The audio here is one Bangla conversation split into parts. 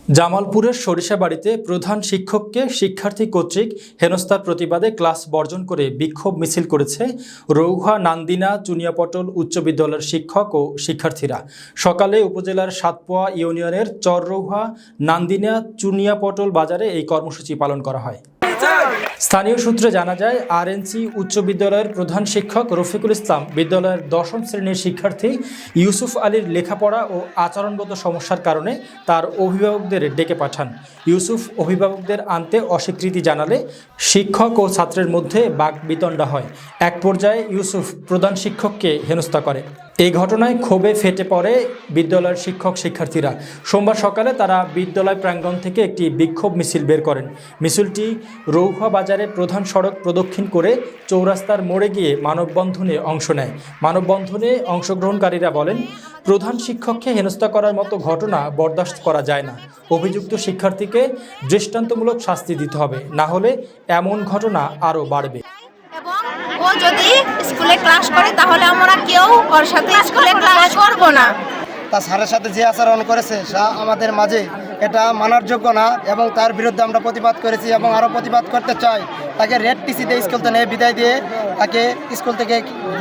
জামালপুরের সরিষাবাড়ীতে প্রধান শিক্ষককে শিক্ষার্থী কর্তৃক হেনস্থার প্রতিবাদে ক্লাস বর্জন করে বিক্ষোভ মিছিল করেছে রৌহা নান্দিনা চুনিয়াপটল উচ্চ বিদ্যালয়ের শিক্ষক ও শিক্ষার্থীরা। সকালে উপজেলার সাতপোয়া ইউনিয়নের চররৌহা নান্দিনা চুনিয়াপটল বাজারে এই কর্মসূচি পালন করা হয়। স্থানীয় সূত্রে জানা যায়, আরএনসি উচ্চ বিদ্যালয়ের প্রধান শিক্ষক রফিকুল ইসলাম বিদ্যালয়ের দশম শ্রেণীর শিক্ষার্থী ইউসুফ আলীর লেখাপড়া ও আচরণগত সমস্যার কারণে তার অভিভাবকদের ডেকে পাঠান। ইউসুফ অভিভাবকদের আনতে অস্বীকৃতি জানালে শিক্ষক ও ছাত্রের মধ্যে বাকবিতণ্ডা হয়। এক পর্যায়ে ইউসুফ প্রধান শিক্ষককে হেনস্থা করে। এই ঘটনায় ক্ষোভে ফেটে পড়ে বিদ্যালয়ের শিক্ষক শিক্ষার্থীরা। সোমবার সকালে তারা বিদ্যালয় প্রাঙ্গণ থেকে একটি বিক্ষোভ মিছিল বের করেন। মিছিলটি রৌহা বাজারে প্রধান সড়ক প্রদক্ষিণ করে চৌরাস্তার মোড়ে গিয়ে মানববন্ধনে অংশ নেয়। মানববন্ধনে অংশগ্রহণকারীরা বলেন, প্রধান শিক্ষককে হেনস্থা করার মতো ঘটনা বরদাস্ত করা যায় না। অভিযুক্ত শিক্ষার্থীকে দৃষ্টান্তমূলক শাস্তি দিতে হবে, না হলে এমন ঘটনা আরও বাড়বে। ও যদি স্কুলে ক্লাস করে তাহলে আমরা কেউ ওর সাথে স্কুলে ক্লাস করব না। তার স্যারের সাথে যে আচরণ করেছে তা আমাদের মাঝে এটা মানার যোগ্য না এবং তার বিরুদ্ধে আমরা প্রতিবাদ করেছি এবং আরও প্রতিবাদ করতে চাই। তাকে রেড টিসি দিয়ে স্কুল থেকে বিদায় দিয়ে তাকে স্কুল থেকে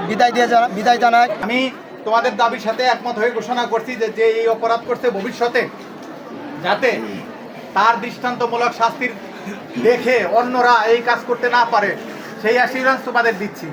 বিদায় জানায়। আমি তোমাদের দাবির সাথে একমত হয়ে ঘোষণা করছি যে এই অপরাধ করছে ভবিষ্যতে যাতে তার দৃষ্টান্তমূলক শাস্তির দেখে অন্যরা এই কাজ করতে না পারে, সেই অ্যাসিউরেন্স তোমাদের দিচ্ছি।